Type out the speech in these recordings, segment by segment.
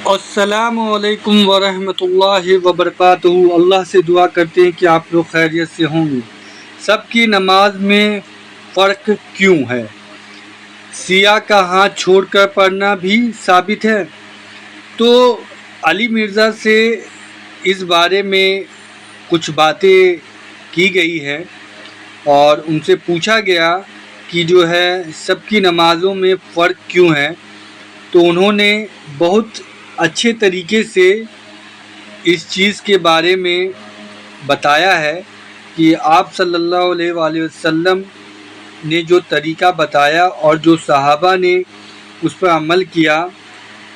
السلام علیکم ورحمۃ اللہ وبرکاتہ۔ اللہ سے دعا کرتے ہیں کہ آپ لوگ خیریت سے ہوں گے۔ سب کی نماز میں فرق کیوں ہے؟ سیاہ کا ہاتھ چھوڑ کر پڑھنا بھی ثابت ہے۔ تو علی مرزا سے اس بارے میں کچھ باتیں کی گئی ہے اور ان سے پوچھا گیا کہ جو ہے سب کی نمازوں میں فرق کیوں ہے، تو انہوں نے بہت اچھے طریقے سے اس چیز کے بارے میں بتایا ہے کہ آپ صلی اللہ علیہ وآلہ وسلم نے جو طریقہ بتایا اور جو صحابہ نے اس پر عمل کیا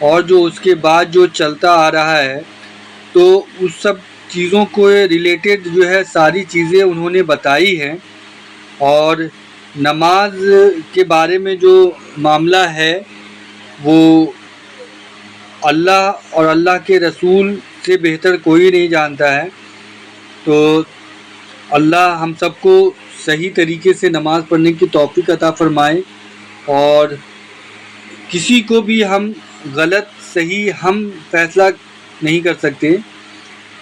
اور جو اس کے بعد جو چلتا آ رہا ہے، تو اس سب چیزوں کو ریلیٹڈ جو ہے ساری چیزیں انہوں نے بتائی ہیں۔ اور نماز کے بارے میں جو معاملہ ہے وہ اللہ اور اللہ کے رسول سے بہتر کوئی نہیں جانتا ہے۔ تو اللہ ہم سب کو صحیح طریقے سے نماز پڑھنے کی توفیق عطا فرمائے، اور کسی کو بھی ہم غلط صحیح ہم فیصلہ نہیں کر سکتے،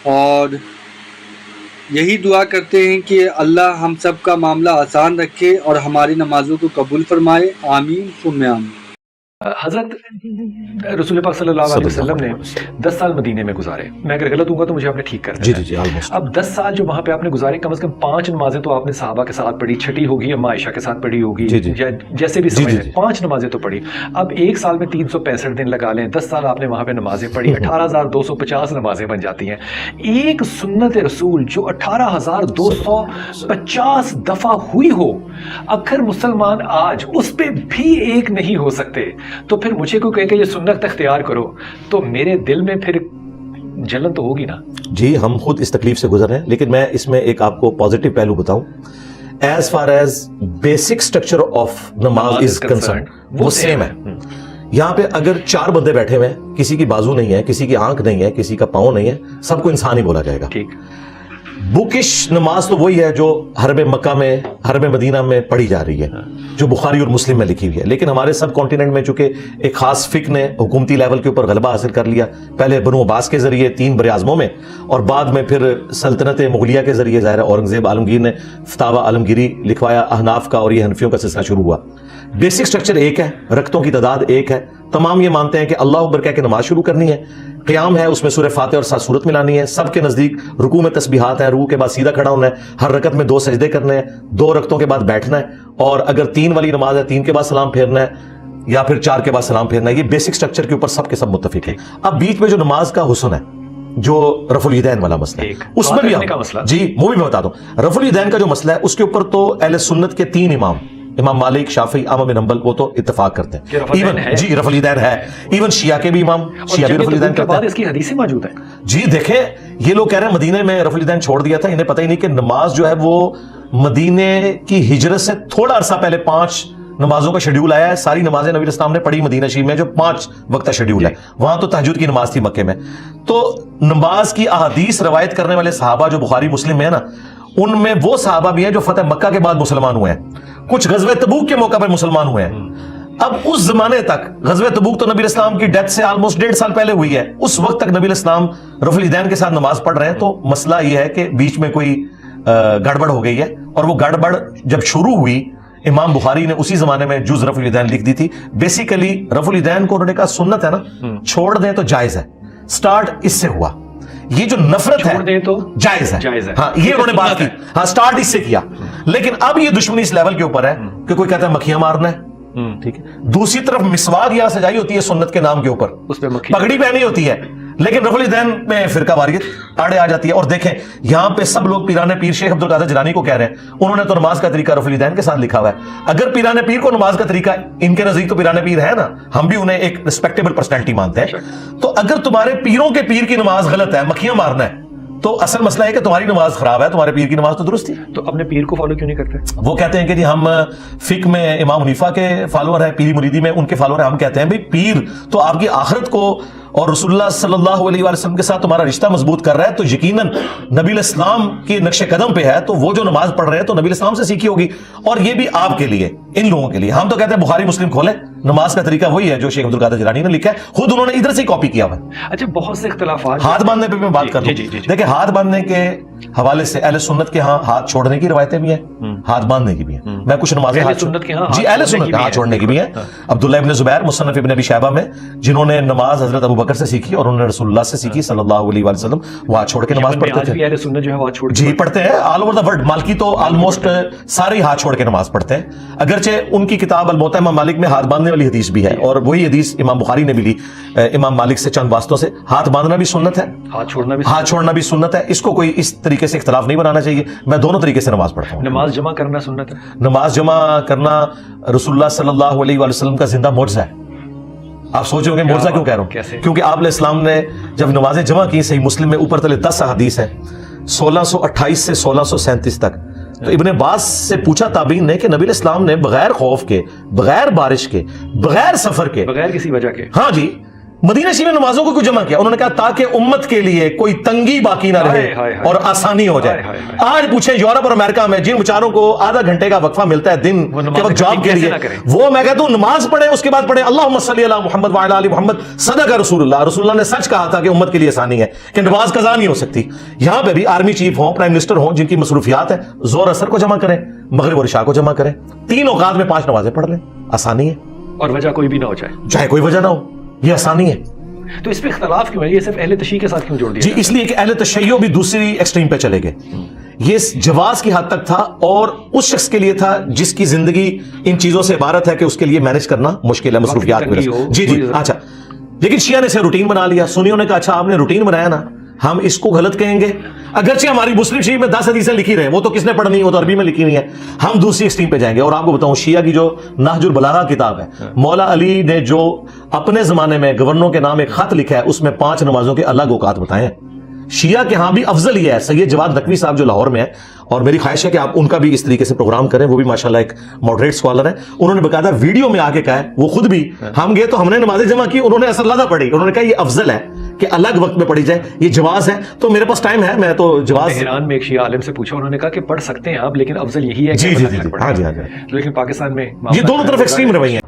اور یہی دعا کرتے ہیں کہ اللہ ہم سب کا معاملہ آسان رکھے اور ہماری نمازوں کو قبول فرمائے، آمین ثم آمین۔ حضرت رسول پاک صلی اللہ علیہ وسلم نے 10 سال مدینے میں گزارے۔ میں اگر غلط ہوں گا تو مجھے آپ نے ٹھیک کرنا ہے۔ جی اب 10 سال جو وہاں پہ آپ نے گزارے، کم از کم 5 نمازیں تو آپ نے صحابہ کے ساتھ پڑھی، چھٹی ہوگی اما عائشہ کے ساتھ پڑھی ہوگی، جیسے بھی سمجھ لیں 5 نمازیں تو پڑھی۔ اب ایک سال میں 365 دن لگا لیں، 10 سال آپ نے وہاں پہ نمازیں پڑھی، 18,250 نمازیں بن جاتی ہیں۔ ایک سنت رسول جو 18,250 دفعہ ہوئی ہو، اگر مسلمان آج اس پہ بھی ایک نہیں ہو سکتے تو پھر مجھے کوئی کہے کہ یہ سنت اختیار کرو، تو میرے دل میں پھر جلن تو ہوگی نا۔ جی ہم خود اس تکلیف سے گزر رہے ہیں، لیکن میں اس میں ایک آپ کو پازیٹیو پہلو بتاؤں۔ As far as basic structure of نماز از کنسرن وہ سیم ہے۔ یہاں پہ اگر 4 بندے بیٹھے ہوئے ہیں، کسی کی بازو نہیں ہے، کسی کی آنکھ نہیں ہے، کسی کا پاؤں نہیں ہے، سب کو انسان ہی بولا جائے گا۔ ٹھیک، بکش نماز تو وہی ہے جو حرم مکہ میں حرم مدینہ میں پڑھی جا رہی ہے، جو بخاری اور مسلم میں لکھی ہوئی ہے۔ لیکن ہمارے سب کانٹیننٹ میں چونکہ ایک خاص فقہ نے حکومتی لیول کے اوپر غلبہ حاصل کر لیا، پہلے بنو عباس کے ذریعے 3 براعظموں میں، اور بعد میں پھر سلطنت مغلیہ کے ذریعے ظاہر اورنگزیب عالمگیر نے فتاوی عالمگیری لکھوایا احناف کا، اور یہ حنفیوں کا سلسلہ شروع ہوا۔ بیسک سٹرکچر ایک ہے، رکعتوں کی تعداد ایک ہے، تمام یہ مانتے ہیں کہ اللہ اکبر کہہ کے نماز شروع کرنی ہے، قیام ہے اس میں سورہ فاتحہ اور 7 سورت ملانی ہے، سب کے نزدیک رکوع میں تسبیحات ہیں، رکوع کے بعد سیدھا کھڑا ہونا ہے، ہر رکعت میں 2 سجدے کرنے ہیں، 2 رکعتوں کے بعد بیٹھنا ہے، اور اگر 3 والی نماز ہے 3 کے بعد سلام پھیرنا ہے، یا پھر 4 کے بعد سلام پھیرنا ہے۔ یہ بیسک سٹرکچر کے اوپر سب کے سب متفق ہیں۔ اب بیچ میں جو نماز کا حسن ہے، جو رفع الیدین والا مسئلہ ہے، اس میں بھی جی وہ بھی میں بتا دوں، رفع الیدین کا جو مسئلہ ہے اس کے اوپر تو اہل سنت کے 3 امام مالک، شافعی، احمد بن حنبل وہ تو اتفاق کرتے ہیں، ایون جی رفع الیدین ہے، ایون شیعہ کے بھی امام شیعہ بھی رفع الیدین کرتے ہیں۔ اس کی حدیثیں موجود ہیں۔ جی دیکھیں، یہ لوگ کہہ رہے ہیں مدینے میں رفع الیدین چھوڑ دیا تھا، انہیں پتہ ہی نہیں کہ نماز جو ہے وہ مدینے کی ہجرت سے تھوڑا عرصہ پہلے 5 نمازوں کا شیڈیول آیا ہے۔ ساری نمازیں نبی اسلام نے پڑھی مدینہ شریف میں، جو 5 وقتہ شیڈیول ہے، وہاں تو تہجد کی نماز تھی مکے میں۔ تو نماز کی احادیث روایت کرنے والے صحابہ جو بخاری مسلم میں ہے نا، ان میں وہ صحابہ بھی ہیں جو فتح مکہ کے بعد مسلمان ہوئے ہیں، کچھ غزوہ تبوک کے موقع پر مسلمان ہوئے ہیں۔ اب اس زمانے تک غزوہ تبوک تو نبی اسلام کی ڈیتھ سے آلموسٹ 1.5 سال پہلے ہوئی ہے، اس وقت تک نبی اسلام رفع الیدین کے ساتھ نماز پڑھ رہے ہیں۔ تو مسئلہ یہ ہے کہ بیچ میں کوئی گڑبڑ ہو گئی ہے، اور وہ گڑبڑ جب شروع ہوئی، امام بخاری نے اسی زمانے میں جز رفع الیدین لکھ دی تھی۔ بیسیکلی رفع الیدین کو انہوں نے کہا سنت ہے نا، چھوڑ دیں تو جائز ہے، سٹارٹ اس سے ہوا۔ یہ جو نفرت ہے تو جائز ہے، ہاں یہ انہوں نے بات کی، ہاں سٹارٹ اس سے کیا۔ لیکن اب یہ دشمنی اس لیول کے اوپر ہے کہ کوئی کہتا ہے مکھیاں مارنا ہے، ٹھیک ہے، دوسری طرف مسواک یہاں سجائی ہوتی ہے سنت کے نام کے اوپر، اس پہ پگڑی پہنی ہوتی ہے، لیکن رفع الیدین میں فرقہ واریت آڑے آ جاتی ہے۔ اور دیکھیں یہاں پہ سب لوگ پیران پیر شیخ عبد القادر جیلانی کو کہہ رہے ہیں، انہوں نے تو نماز کا طریقہ رفع الیدین کے ساتھ لکھا ہوا ہے۔ اگر پیران پیر کو نماز کا طریقہ، ان کے نزدیک تو پیران پیر ہے نا، ہم بھی انہیں ایک ریسپیکٹیبل پرسنالٹی مانتے ہیں، تو اگر تمہارے پیروں کے پیر کی نماز غلط ہے، مکھیاں مارنا ہے، تو اصل مسئلہ ہے کہ تمہاری نماز خراب ہے، تمہارے پیر کی نماز تو درست تھی۔ تو اپنے پیر کو فالو کیوں نہیں کرتے؟ وہ کہتے ہیں کہ جی ہم فقہ میں امام حنیفہ کے فالوور ہیں، پیری مریدی میں ان کے فالوور ہیں۔ ہم کہتے ہیں بھئی پیر تو آپ کی آخرت کو اور رسول اللہ صلی اللہ علیہ وسلم کے ساتھ تمہارا رشتہ مضبوط کر رہا ہے تو یقیناً نبی الاسلام کے نقش قدم پہ ہے, تو وہ جو نماز پڑھ رہے ہیں تو نبی الاسلام سے سیکھی ہوگی. اور یہ بھی آپ کے لیے, ان لوگوں کے لیے. ہم تو کہتے ہیں بخاری مسلم کھولیں, نماز کا طریقہ وہی ہے جو شیخ عبد القادر جیلانی نے لکھا ہے, خود انہوں نے ادھر سے کاپی کیا ہوا. اچھا بہت سے اختلافات, ہاتھ باندھنے پہ میں بات کر دوں. دیکھیں ہاتھ باندھنے کے حوالے سے اہل سنت کے ہاں ہاتھ چھوڑنے کی روایتیں بھی ہیں, ہاتھ باندھنے کی بھی ہیں. میں کچھ نمازیں اہل سنت کے ہاں جی اہل سنت ہاتھ چھوڑنے کی بھی ہیں. عبداللہ ابن زبیر مصنف ابن ابی شیبہ میں, جنہوں نے نماز حضرت ابو بکر سے سیکھی اور انہوں نے رسول اللہ سے سیکھی صلی اللہ علیہ وسلم, وہ ہاتھ چھوڑ کے نماز پڑھتے تھے. اہل سنت جو ہے وہ چھوڑ جی پڑھتے ہیں آل اوور دا ورلڈ. مالکی تو آلموسٹ سارے ہاتھ چھوڑ کے نماز پڑھتے ہیں, اگرچہ ان کی کتاب الموطا امام مالک میں ہاتھ باندھنے والی حدیث بھی ہے, اور وہی حدیث امام بخاری نے بھی لی امام مالک سے چند واسطوں سے. ہاتھ باندھنا بھی سنت ہے, ہاتھ چھوڑنا بھی سنت ہے. اس کو کوئی اس طریقے سے اختلاف نہیں بنانا چاہیے. میں دونوں طریقے سے نماز پڑھتا ہوں. نماز جمع کرنا سنت ہے. نماز جمع کرنا رسول اللہ صلی اللہ علیہ وسلم کا زندہ معجزہ ہے. آپ سوچ رہے ہوں معجزہ کیوں کہہ رہا ہوں, کیونکہ آپ علیہ السلام نے جب نمازیں جمع کی, صحیح مسلم میں اوپر تلے 10 احادیث ہیں 1628 سے 1637 تک. تو ابن عباس سے پوچھا تابعین نے کہ نبی علیہ السلام نے بغیر خوف کے, بغیر بارش کے, بغیر سفر کے, بغیر کسی وجہ کے, ہاں جی, مدینہ شریف میں نمازوں کو کیوں جمع کیا؟ انہوں نے کہا تاکہ امت کے لیے کوئی تنگی باقی نہ رہے اور آسانی ہو جائے. آج پوچھیں یورپ اور امریکہ میں جن بیچاروں کو آدھا گھنٹے کا وقفہ ملتا ہے دن کے وقت جاب کے لیے, وہ میں کہتا ہوں نماز پڑھیں, اس کے بعد پڑھیں اللہم صلی علی محمد وعلی آل محمد. صدق رسول اللہ, رسول اللہ نے سچ کہا تھا کہ امت کے لیے آسانی ہے کہ نماز قضا نہیں ہو سکتی. یہاں پہ بھی آرمی چیف ہوں, پرائم منسٹر ہوں, جن کی مصروفیات ہیں, زور اثر کو جمع کریں, مغرب اور عشاء کو جمع کریں, 3 اوقات میں 5 نمازیں پڑھ لیں, آسانی ہے. اور وجہ کوئی بھی نہ ہو جائے, چاہے کوئی وجہ نہ ہو, یہ آسانی ہے. تو اس پہ اختلاف کیوں ہے؟ یہ صرف اہل تشیع کے ساتھ کیوں جوڑ دیا؟ جی اس لیے کہ اہل تشیع بھی دوسری ایکسٹریم پہ چلے گئے. یہ جواز کی حد تک تھا, اور اس شخص کے لیے تھا جس کی زندگی ان چیزوں سے عبارت ہے کہ اس کے لیے مینج کرنا مشکل ہے, مصروفیات کی وجہ سے. جی اچھا, لیکن شیعہ نے اسے روٹین بنا لیا. سنیوں نے کہا اچھا آپ نے روٹین بنایا نا, ہم اس کو غلط کہیں گے. اگرچہ ہماری مسلم شریف میں 10 حدیثیں لکھی رہے, وہ تو کس نے پڑھنی, وہ تو عربی میں لکھی ہوئی ہیں. ہم دوسری ایکسٹریم پہ جائیں گے. اور آپ کو بتاؤں شیعہ کی جو نہج البلاغہ کتاب ہے, مولا علی نے جو اپنے زمانے میں گورنروں کے نام ایک خط لکھا ہے, اس میں 5 نمازوں کے الگ اوقات بتائے ہیں. شیعہ کے ہاں بھی افضل یہ ہے. سید جواد نقوی صاحب جو لاہور میں ہے, اور میری خواہش ہے کہ آپ ان کا بھی اس طریقے سے پروگرام کریں, وہ بھی ماشاءاللہ ایک ماڈریٹ اسکالر ہیں. انہوں نے باقاعدہ ویڈیو میں آ کے کہا ہے, وہ خود بھی, ہم گئے تو ہم نے نمازیں جمع کی, انہوں نے اثر لادہ پڑھی, انہوں نے کہا یہ افضل ہے کہ الگ وقت میں پڑھی جائے, یہ جواز ہے. تو میرے پاس ٹائم ہے, میں تو جواز. ایران میں ایک شیعہ عالم سے پوچھا, انہوں نے کہا کہ پڑھ سکتے ہیں آپ, لیکن افضل یہی ہے کہ جی ہاں جی, لیکن پاکستان میں یہ دونوں طرف ایکسٹریم رویے ہیں.